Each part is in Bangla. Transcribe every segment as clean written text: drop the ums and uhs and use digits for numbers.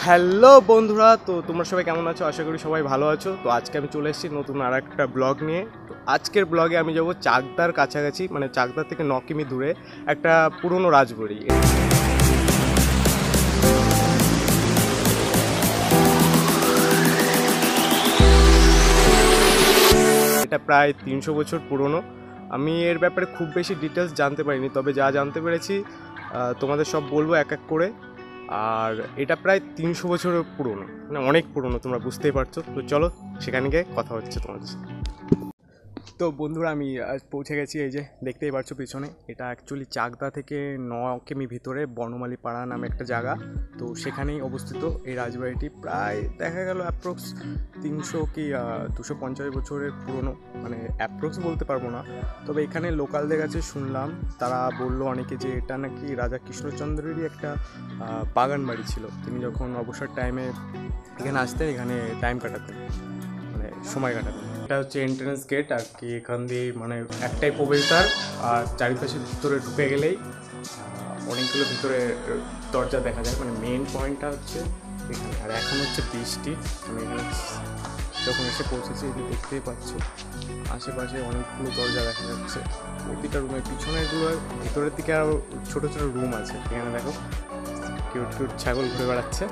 হ্যালো বন্ধুরা, তো তোমরা সবাই কেমন আছো? আশা করি সবাই ভালো আছো। তো আজকে আমি চলে এসেছি নতুন আর একটা ব্লগ নিয়ে। তো আজকের ব্লগে আমি যাবো চাকদার কাছাকাছি, মানে চাকদার থেকে 9 কিমি দূরে একটা পুরনো রাজবাড়ি। এটা প্রায় 300 বছর পুরনো। আমি এর ব্যাপারে খুব বেশি ডিটেলস জানতে পারিনি, তবে যা জানতে পেরেছি তোমাদের সব বলবো এক এক করে। আর এটা প্রায় 300 বছরের পুরনো, মানে অনেক পুরনো, তোমরা বুঝতেই পারছো। তো চলো সেখানে গিয়ে কথা হচ্ছে তোমাদের সাথে। তো বন্ধুরা, আমি পৌঁছে গেছি। এই যে দেখতেই পাচ্ছ পিছনে, এটা অ্যাকচুয়ালি চাকদা থেকে 9 কিমি ভিতরে বনমালী পাড়া নামে একটা জায়গা। তো সেখানেই অবস্থিত এই রাজবাড়িটি। প্রায় দেখা গেল অ্যাপ্রক্স 300 কি 250 বছরের পুরনো, মানে অ্যাপ্রক্স বলতে পারবো না। তবে এখানে লোকালদের কাছে শুনলাম, তারা বললো অনেকে যে এটা নাকি রাজা কৃষ্ণচন্দ্রেরই একটা বাগান বাড়ি ছিল। তিনি যখন অবসর টাইমে এখানে আসতেন, এখানে টাইম কাটাতেন, মানে সময় কাটাতেন। এটা হচ্ছে এন্ট্রান্স গেট আর কি। এখান দিয়ে মানে একটাই প্রবেশদ্বার, আর চারিপাশে ভিতরে ঢুকে গেলেই অনেকগুলো ভিতরে দরজা দেখা যায়। মানে মেন পয়েন্টটা হচ্ছে এখানে। আর এখন হচ্ছে বৃষ্টি, আমি এখানে যখন এসে পৌঁছেছি এই দেখতেই পাচ্ছ আশেপাশে অনেকগুলো দরজা দেখা যাচ্ছে। প্রতিটা রুমের পিছনেরগুলো, ভিতরের দিকে আরও ছোটো ছোটো রুম আছে। এখানে দেখো কিউট কিউট ছাগল ঘুরে বেড়াচ্ছে।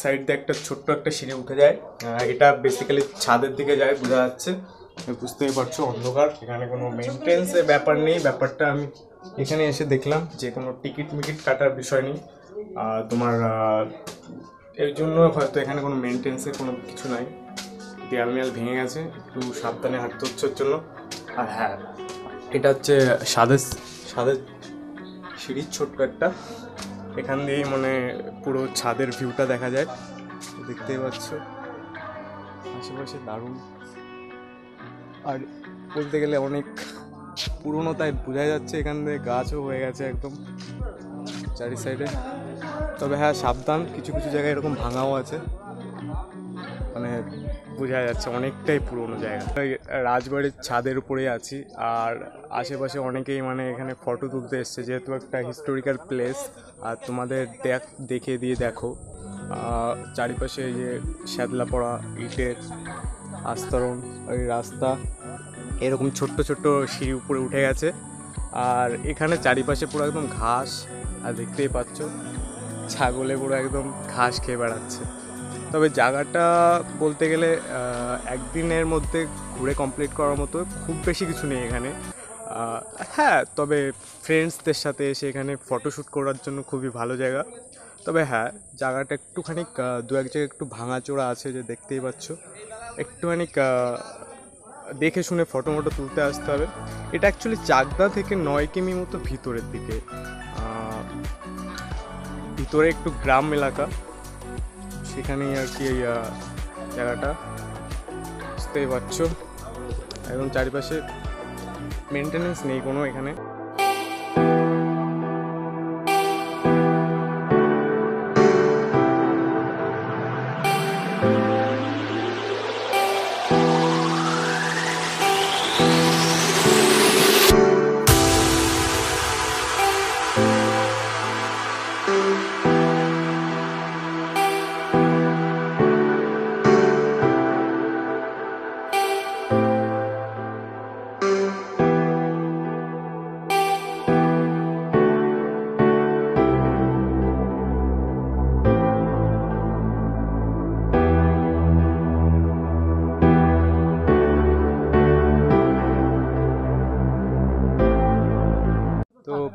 সাইড দিয়ে একটা ছোট্ট একটা সিঁড়ি উঠে যায়। এটা বেসিক্যালি ছাদের দিকে যায়, বোঝা যাচ্ছে, বুঝতেই পারছো অন্ধকার। এখানে কোনো মেনটেন্সের ব্যাপার নেই। ব্যাপারটা আমি এখানে এসে দেখলাম যে কোনো টিকিট মিকিট কাটার বিষয় নেই। তোমার এর জন্য হয়তো এখানে কোনো মেনটেন্সের কোনো কিছু নাই। দেয়াল মেয়াল ভেঙে গেছে, একটু সাবধানে হাঁটতে হচ্ছে ওর জন্য। আর হ্যাঁ, এটা হচ্ছে সাদের সিঁড়ির ছোট্ট একটা। এখান দিয়েই মানে পুরো ছাদের ভিউটা দেখা যায়, দেখতেই পাচ্ছ আশেপাশে দারুণ। আর বলতে গেলে অনেক পুরনো, তাই বোঝা যাচ্ছে এখান দিয়ে গাছও হয়ে গেছে একদম চারি সাইডে। তবে হ্যাঁ, সাবধান, কিছু কিছু জায়গায় এরকম ভাঙাও আছে, মানে বোঝা যাচ্ছে অনেকটাই পুরনো জায়গা। রাজবাড়ির ছাদের উপরে আছি, আর আশেপাশে অনেকেই মানে এখানে ফটো তুলতে এসছে, যেহেতু একটা হিস্টোরিক্যাল প্লেস। আর তোমাদের দেখে দিয়ে দেখো চারিপাশে এই যে শ্যাতলা পড়া ইটের আস্তরণ, ওই রাস্তা, এরকম ছোট্ট ছোট্ট সিঁড়ি উপরে উঠে গেছে। আর এখানে চারিপাশে পুরো একদম ঘাস, আর দেখতেই পাচ্ছ ছাগলে পুরো একদম ঘাস খেয়ে বেড়াচ্ছে। তবে জায়গাটা বলতে গেলে একদিনের মধ্যে ঘুরে কমপ্লিট করার মতো খুব বেশি কিছু নেই এখানে। হ্যাঁ, তবে ফ্রেন্ডসদের সাথে এসে এখানে ফটোশ্যুট করার জন্য খুবই ভালো জায়গা। তবে হ্যাঁ, জায়গাটা একটুখানি দু এক জায়গায় একটু ভাঙাচোরা আছে, যে দেখতেই পাচ্ছ। একটুখানি দেখে শুনে ফটো মটো তুলতে আসতে হবে। এটা অ্যাকচুয়ালি চাকদা থেকে 9 কিমি মতো ভিতরের দিকে, ভিতরে একটু গ্রাম এলাকা, সেখানেই আর কি এই জায়গাটা। বুঝতেই পারছো একদম চারিপাশে মেনটেনেন্স নেই কোনো এখানে।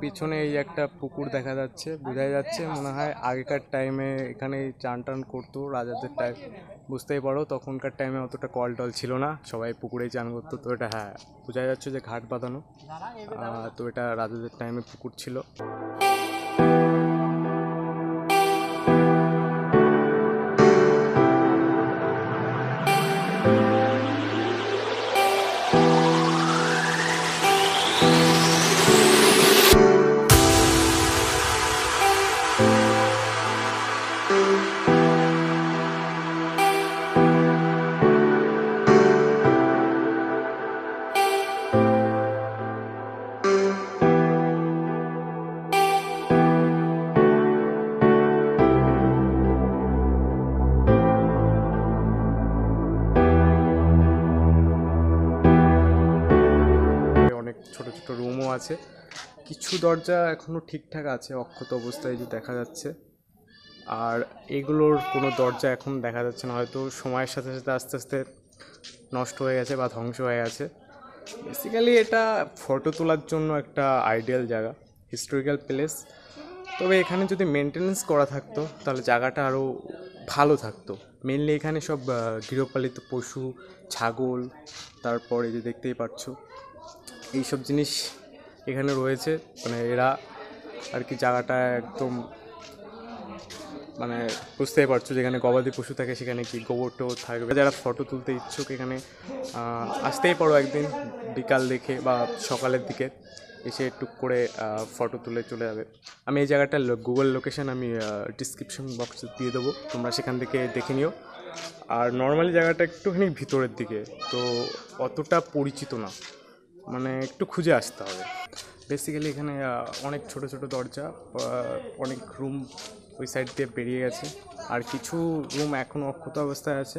পিছনে এই একটা পুকুর দেখা যাচ্ছে, বোঝা যাচ্ছে মনে হয় আগেকার টাইমে এখানে চান টান করতো রাজাদের টাইম, বুঝতেই পারো তখনকার টাইমে অতটা কল টল ছিল না, সবাই পুকুরেই চান করতো। তো এটা হ্যাঁ বোঝা যাচ্ছে যে ঘাট বাঁধানো, তো এটা রাজাদের টাইমে পুকুর ছিল। অনেক ছোট ছোট রুমও আছে, কিছু দরজা এখনো ঠিকঠাক আছে, অক্ষত অবস্থায় যে দেখা যাচ্ছে। আর এগুলোর কোনো দরজা এখন দেখা যাচ্ছে না, হয়তো সময়ের সাথে সাথে আস্তে আস্তে নষ্ট হয়ে গেছে বা ধ্বংস হয়ে গেছে। বেসিক্যালি এটা ফটো তোলার জন্য একটা আইডিয়াল জায়গা, হিস্টোরিক্যাল প্লেস। তবে এখানে যদি মেনটেনেন্স করা থাকতো তাহলে জায়গাটা আরও ভালো থাকতো। মেনলি এখানে সব গৃহপালিত পশু, ছাগল, তারপরে যে দেখতেই পাচ্ছ এইসব জিনিস এখানে রয়েছে, মানে এরা আর কি জায়গাটা একদম মানে বুঝতেই পারছো, যেখানে গবাদি পশু থাকে সেখানে কি গোবরটাও থাকবে। যারা ফটো তুলতে ইচ্ছুক এখানে আসতেই পারো একদিন বিকাল দেখে বা সকালের দিকে এসে টুক করে ফটো তুলে চলে যাবে। আমি এই জায়গাটার গুগল লোকেশন আমি ডিসক্রিপশন বক্সে দিয়ে দেবো, তোমরা সেখান থেকে দেখে নিও। আর নর্মালি জায়গাটা একটুখানি ভিতরের দিকে, তো অতটা পরিচিত না, মানে একটু খুঁজে আসতে হবে। বেসিক্যালি এখানে অনেক ছোট ছোট দরজা, অনেক রুম ওই সাইড দিয়ে বেরিয়ে গেছে, আর কিছু রুম এখনও অক্ষত অবস্থায় আছে,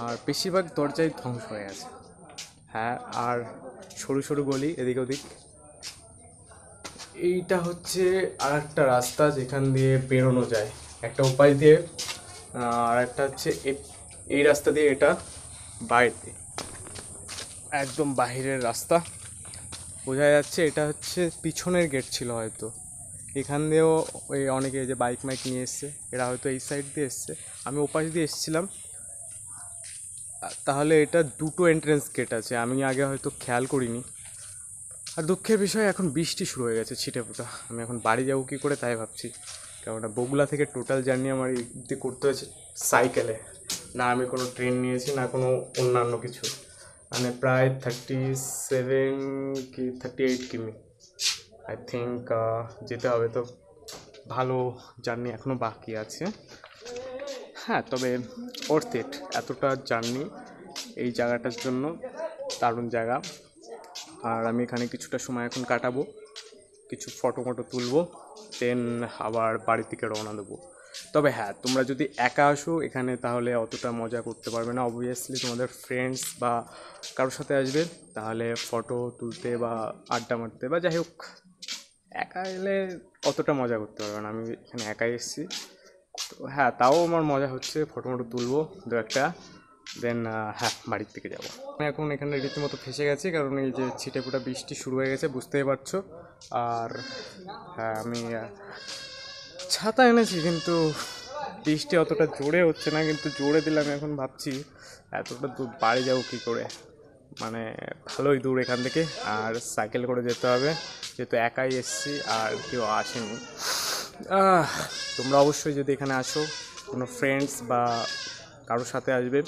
আর বেশিরভাগ দরজাই ধ্বংস হয়ে গেছে। হ্যাঁ, আর সরু সরু গলি এদিক ওদিক। এইটা হচ্ছে আর একটা রাস্তা যেখান দিয়ে বেরোনো যায়, একটা উপায় দিয়ে, আর একটা হচ্ছে এই রাস্তা দিয়ে, এটা বাইরে একদম বাহিরের রাস্তা। বোঝা যাচ্ছে এটা হচ্ছে পিছনের গেট ছিল হয়তো, এখান দিয়েও ওই অনেকে যে বাইক মাইক নিয়ে এসছে, এরা হয়তো এই সাইড দিয়ে এসছে, আমি ওপাশ দিয়ে এসেছিলাম। তাহলে এটা দুটো এন্ট্রেন্স গেট আছে, আমি আগে হয়তো খেয়াল করিনি। আর দুঃখের বিষয় এখন বৃষ্টি শুরু হয়ে গেছে ছিটে ফোটা, আমি এখন বাড়ি যাবো কী করে তাই ভাবছি, কেননা বগুলা থেকে টোটাল জার্নি আমার দিকে করতে হয়েছে সাইকেলে, না আমি কোনো ট্রেন নিয়েছি না কোনো অন্যান্য কিছু, মানে প্রায় 37 কি 38 কিমি আই থিঙ্ক যেতে হবে। তো ভালো জার্নি এখনও বাকি আছে, হ্যাঁ, তবে ওর্থ ইট, এতটা জার্নি এই জায়গাটার জন্য, দারুণ জায়গা। আর আমি এখানে কিছুটা সময় এখন কাটাবো, কিছু ফটো মটো তুলবো, দেন আবার বাড়ির দিকে রওনা দেবো। তবে হ্যাঁ, তোমরা যদি একা আসো এখানে তাহলে অতটা মজা করতে পারবে না, অবভিয়াসলি তোমাদের ফ্রেন্ডস বা কারোর সাথে আসবে, তাহলে ফটো তুলতে বা আড্ডা মারতে বা যাই হোক, একা এলে অতটা মজা করতে পারবে না। আমি এখানে একাই এসেছি, তো হ্যাঁ তাও আমার মজা হচ্ছে, ফটো মটো তুলবো দু একটা, দেন হ্যাঁ বাড়ির থেকে যাবো। আমি এখন এখানে রীতিমতো ফেসে গেছি, কারণ এই যে ছিটে ফোটা বৃষ্টি শুরু হয়ে গেছে বুঝতেই পারছো। আর হ্যাঁ, আমি ছাতা এনেছি কিন্তু বৃষ্টি অতটা জোরে হচ্ছে না, কিন্তু জোরে দিলে আমি এখন ভাবছি এতটা দূর বাড়ি যাবো কী করে, মানে ভালোই দূর এখান থেকে, আর সাইকেল করে যেতে হবে যেহেতু একাই এসছি আর কেউ আসেনি। তোমরা অবশ্যই যদি এখানে আসো কোনো ফ্রেন্ডস বা কারোর সাথে আসবে,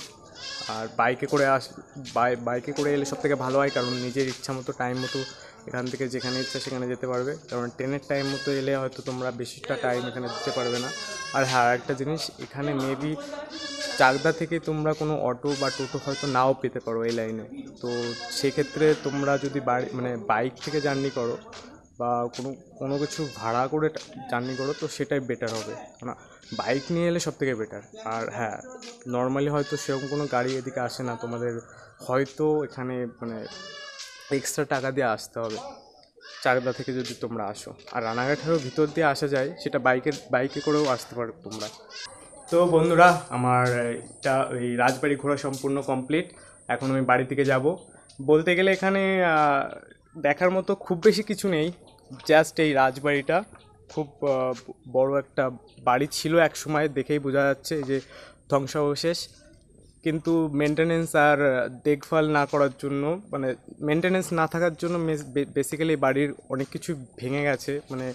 আর বাইকে করে বাইকে করে এলে সব থেকে ভালো হয়, কারণ নিজের ইচ্ছা মতো টাইম মতো এখান থেকে যেখানে ইচ্ছা সেখানে যেতে পারবে, কারণ ট্রেনের টাইম মতো এলে হয়তো তোমরা বেশিটা টাইম এখানে দিতে পারবে না। আর হ্যাঁ একটা জিনিস, এখানে মেবি চাকদা থেকে তোমরা কোনো অটো বা টোটো হয়তো নাও পেতে পারো এই লাইনে, তো সেক্ষেত্রে তোমরা যদি মানে বাইক থেকে জার্নি করো বা কোনো কিছু ভাড়া করে জার্নি করো তো সেটাই বেটার হবে, কেন বাইক নিয়ে এলে সবথেকে বেটার। আর হ্যাঁ, নর্মালি হয়তো সেরকম কোনো গাড়ি এদিকে আসে না, তোমাদের হয়তো এখানে মানে এক্সট্রা টাকা দিয়ে আসতে হবে চাকদা থেকে যদি তোমরা আসো। আর রানাঘাটেরও ভিতর দিয়ে আসা যায়, সেটা বাইকে করেও আসতে পারো তোমরা। তো বন্ধুরা, আমার এটা এই রাজবাড়ি ঘোরা সম্পূর্ণ কমপ্লিট, এখন আমি বাড়ি থেকে যাব। বলতে গেলে এখানে দেখার মতো খুব বেশি কিছু নেই, জাস্ট এই রাজবাড়িটা খুব বড় একটা বাড়ি ছিল এক সময়, দেখেই বোঝা যাচ্ছে যে ধ্বংসাবশেষ। কিন্তু মেনটেনেন্স আর দেখভাল না করার জন্য, মানে মেনটেনেন্স না থাকার জন্য বেসিক্যালি বাড়ির অনেক কিছু ভেঙে গেছে, মানে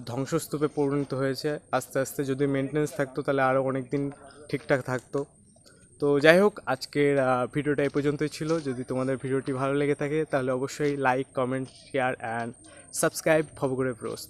ধ্বংসস্তূপে পরিণত হয়েছে আস্তে আস্তে। যদি মেনটেনেন্স থাকতো তাহলে আরও অনেক দিন ঠিকঠাক থাকতো। তো যাই হোক, আজকের ভিডিওটা এই পর্যন্তই ছিল। যদি তোমাদের ভিডিওটি ভালো লেগে থাকে তাহলে অবশ্যই like, comment, share and subscribe ভবঘুরে ব্রোস।